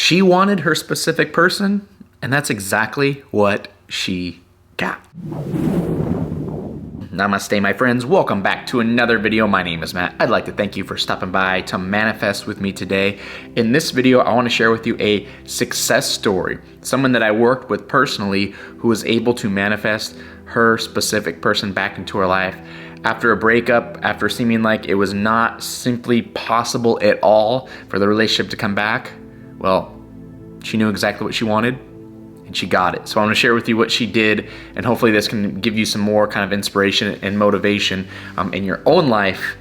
She wanted her specific person, and that's exactly what she got. Namaste, my friends. Welcome back to another video. My name is Matt. I'd like to thank you for stopping by to manifest with me today. In this video, I want to share with you a success story. Someone that I worked with personally who was able to manifest her specific person back into her life after a breakup, after seeming like it was not simply possible at all for the relationship to come back. Well, she knew exactly what she wanted, and she got it. So I want to share with you what she did, and hopefully this can give you some more kind of inspiration and motivation in your own life,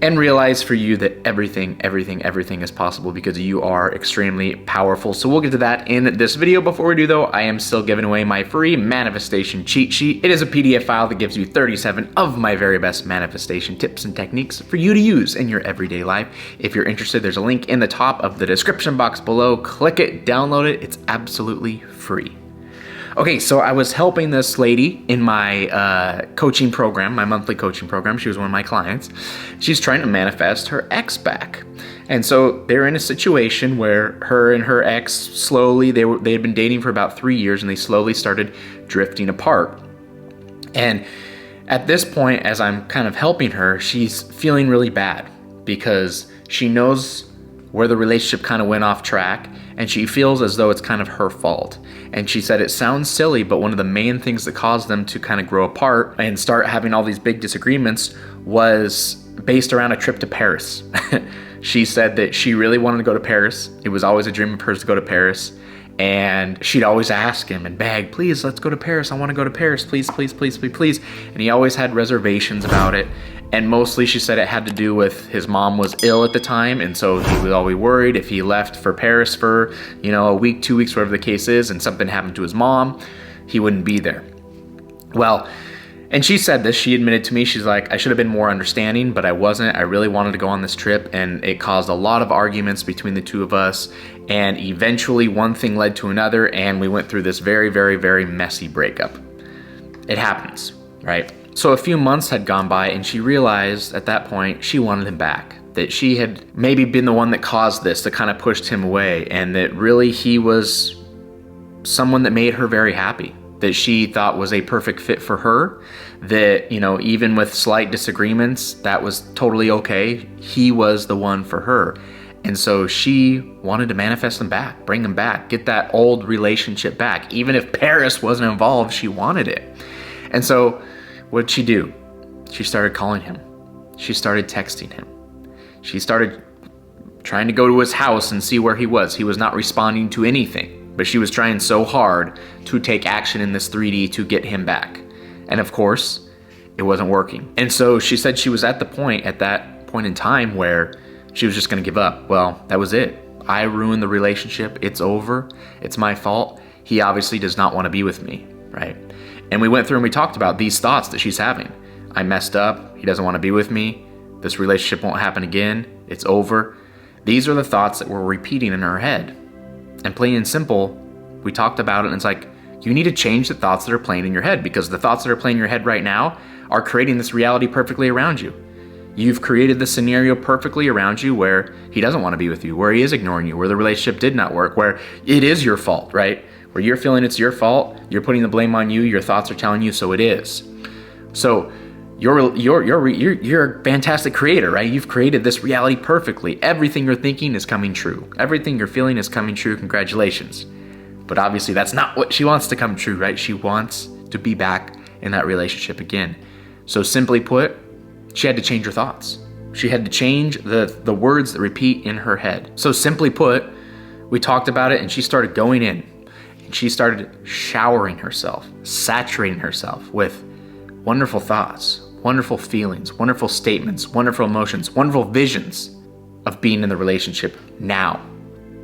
and realize for you that everything is possible because you are extremely powerful. So we'll get to that in this video. Before we do though, I am still giving away my free manifestation cheat sheet. It is a PDF file that gives you 37 of my very best manifestation tips and techniques for you to use in your everyday life. If you're interested, there's a link in the top of the description box below. Click it, download it. It's absolutely free. Okay, so I was helping this lady in my coaching program, my monthly coaching program. She was one of my clients. She's trying to manifest her ex back. And so they're in a situation where her and her ex slowly, they had been dating for about 3 years, and they slowly started drifting apart. And at this point, as I'm kind of helping her, she's feeling really bad because she knows where the relationship kind of went off track, and she feels as though it's kind of her fault. And she said it sounds silly, but one of the main things that caused them to kind of grow apart and start having all these big disagreements was based around a trip to Paris. She said that she really wanted to go to Paris. It was always a dream of hers to go to Paris. And she'd always ask him and beg, please, let's go to Paris. I want to go to Paris. Please, please, please, please, please. And he always had reservations about it. And mostly she said it had to do with his mom was ill at the time. And so he was always worried if he left for Paris for, a week, 2 weeks, whatever the case is, and something happened to his mom, he wouldn't be there. Well, and she said this, she admitted to me, she's like, I should have been more understanding, but I wasn't. I really wanted to go on this trip, and it caused a lot of arguments between the two of us. And eventually one thing led to another, and we went through this very, very, very messy breakup. It happens, right? So a few months had gone by, and she realized at that point she wanted him back, that she had maybe been the one that caused this, that kind of pushed him away, and that really he was someone that made her very happy, that she thought was a perfect fit for her, that, even with slight disagreements, that was totally okay. He was the one for her. And so she wanted to manifest him back, bring him back, get that old relationship back. Even if Paris wasn't involved, she wanted it. And so what'd she do? She started calling him. She started texting him. She started trying to go to his house and see where he was. He was not responding to anything, but she was trying so hard to take action in this 3D to get him back. And of course, it wasn't working. And so she said she was at that point in time where she was just going to give up. Well, that was it. I ruined the relationship. It's over. It's my fault. He obviously does not want to be with me, right? And we went through and we talked about these thoughts that she's having. I messed up. He doesn't want to be with me. This relationship won't happen again. It's over. These are the thoughts that we're repeating in her head. And plain and simple, we talked about it, and it's like, you need to change the thoughts that are playing in your head, because the thoughts that are playing in your head right now are creating this reality perfectly around you. You've created the scenario perfectly around you where he doesn't want to be with you, where he is ignoring you, where the relationship did not work, where it is your fault, right? Where you're feeling it's your fault, you're putting the blame on you, your thoughts are telling you so it is. So you're a fantastic creator, right? You've created this reality perfectly. Everything you're thinking is coming true. Everything you're feeling is coming true. Congratulations. But obviously that's not what she wants to come true, right? She wants to be back in that relationship again. So simply put, she had to change her thoughts. She had to change the words that repeat in her head. So simply put, we talked about it, and she started going in, and she started showering herself, saturating herself with wonderful thoughts, wonderful feelings, wonderful statements, wonderful emotions, wonderful visions of being in the relationship now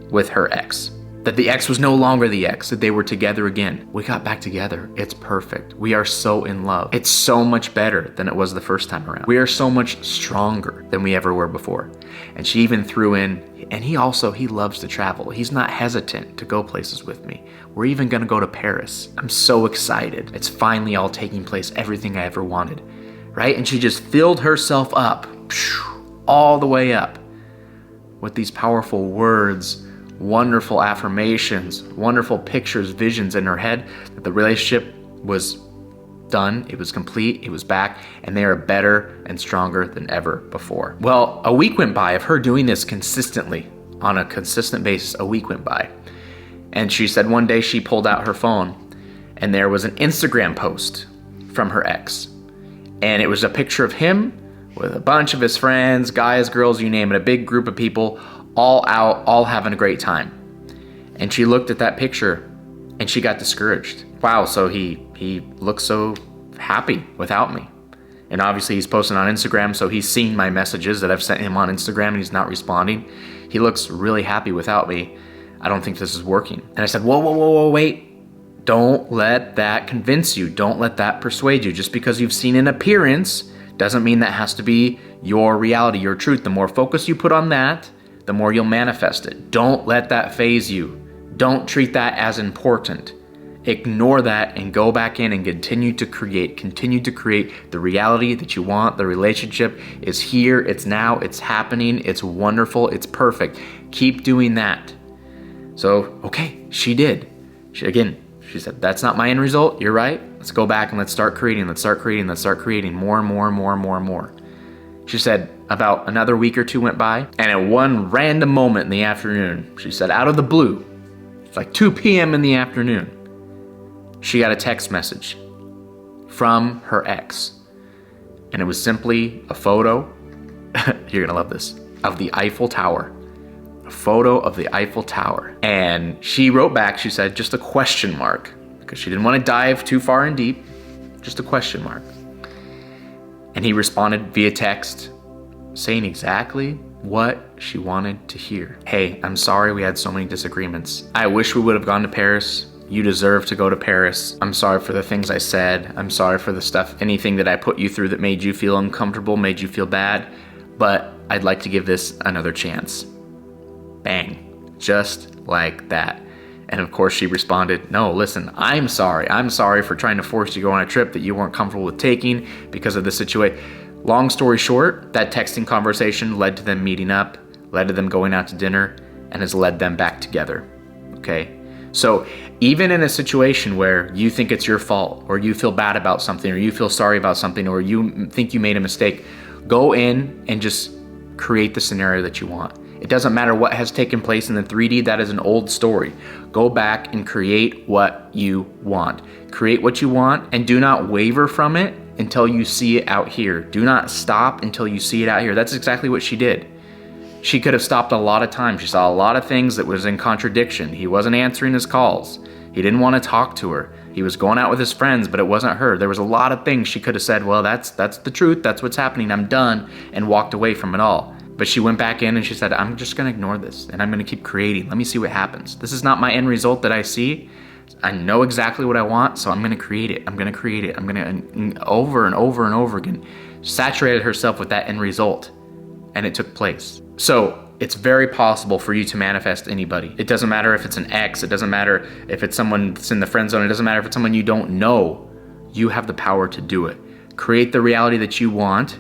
with her ex. That the ex was no longer the ex, that they were together again. We got back together. It's perfect. We are so in love. It's so much better than it was the first time around. We are so much stronger than we ever were before. And she even threw in, and he loves to travel. He's not hesitant to go places with me. We're even gonna go to Paris. I'm so excited. It's finally all taking place, everything I ever wanted, right? And she just filled herself up, all the way up, with these powerful words, wonderful affirmations, wonderful pictures, visions in her head that the relationship was done, it was complete, it was back, and they are better and stronger than ever before. Well, a week went by of her doing this consistently, on a consistent basis. A week went by. And she said one day she pulled out her phone and there was an Instagram post from her ex. And it was a picture of him with a bunch of his friends, guys, girls, you name it, a big group of people, all out, all having a great time. And she looked at that picture and she got discouraged. Wow, so he looks so happy without me. And obviously he's posting on Instagram, so he's seen my messages that I've sent him on Instagram and he's not responding. He looks really happy without me. I don't think this is working. And I said, whoa, wait. Don't let that convince you. Don't let that persuade you. Just because you've seen an appearance doesn't mean that has to be your reality, your truth. The more focus you put on that, the more you'll manifest it. Don't let that faze you. Don't treat that as important. Ignore that and go back in and continue to create. Continue to create the reality that you want. The relationship is here. It's now. It's happening. It's wonderful. It's perfect. Keep doing that. So, okay, she did. She said, that's not my end result. You're right. Let's go back and let's start creating. Let's start creating more and more. She said about another week or two went by, and at one random moment in the afternoon, she said out of the blue, it's like 2 p.m. in the afternoon, she got a text message from her ex. And it was simply a photo, you're gonna love this, of the Eiffel Tower. A photo of the Eiffel Tower. And she wrote back, she said, just a question mark, because she didn't want to dive too far in deep, just a question mark. And he responded via text, saying exactly what she wanted to hear. Hey, I'm sorry we had so many disagreements. I wish we would have gone to Paris. You deserve to go to Paris. I'm sorry for the things I said. I'm sorry for the stuff, anything that I put you through that made you feel uncomfortable, made you feel bad, but I'd like to give this another chance. Bang, just like that. And of course she responded, no, listen, I'm sorry. I'm sorry for trying to force you to go on a trip that you weren't comfortable with taking because of the situation. Long story short, that texting conversation led to them meeting up, led to them going out to dinner, and has led them back together, okay? So even in a situation where you think it's your fault, or you feel bad about something, or you feel sorry about something, or you think you made a mistake, go in and just create the scenario that you want. It doesn't matter what has taken place in the 3D, that is an old story. Go back and create what you want. Create what you want and do not waver from it until you see it out here. Do not stop until you see it out here. That's exactly what she did. She could have stopped a lot of times. She saw a lot of things that was in contradiction. He wasn't answering his calls. He didn't want to talk to her. He was going out with his friends, but it wasn't her. There was a lot of things she could have said, well, that's the truth. That's what's happening. I'm done, and walked away from it all. But she went back in and she said, I'm just going to ignore this and I'm going to keep creating. Let me see what happens. This is not my end result that I see. I know exactly what I want, so I'm going to create it. I'm going to create it. I'm going to over and over again. Saturated herself with that end result, and it took place. So it's very possible for you to manifest anybody. It doesn't matter if it's an ex. It doesn't matter if it's someone that's in the friend zone. It doesn't matter if it's someone you don't know. You have the power to do it. Create the reality that you want.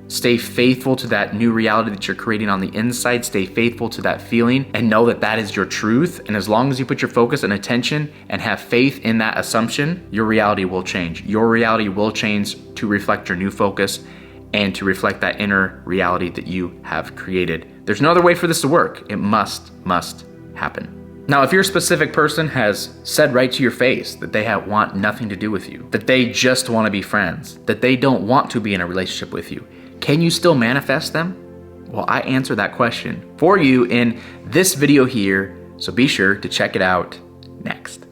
Stay faithful to that new reality that you're creating on the inside. Stay faithful to that feeling and know that that is your truth. And as long as you put your focus and attention and have faith in that assumption, your reality will change. Your reality will change to reflect your new focus and to reflect that inner reality that you have created. There's no other way for this to work. It must happen. Now, if your specific person has said right to your face that they want nothing to do with you, that they just want to be friends, that they don't want to be in a relationship with you, can you still manifest them? Well, I answer that question for you in this video here, so be sure to check it out next.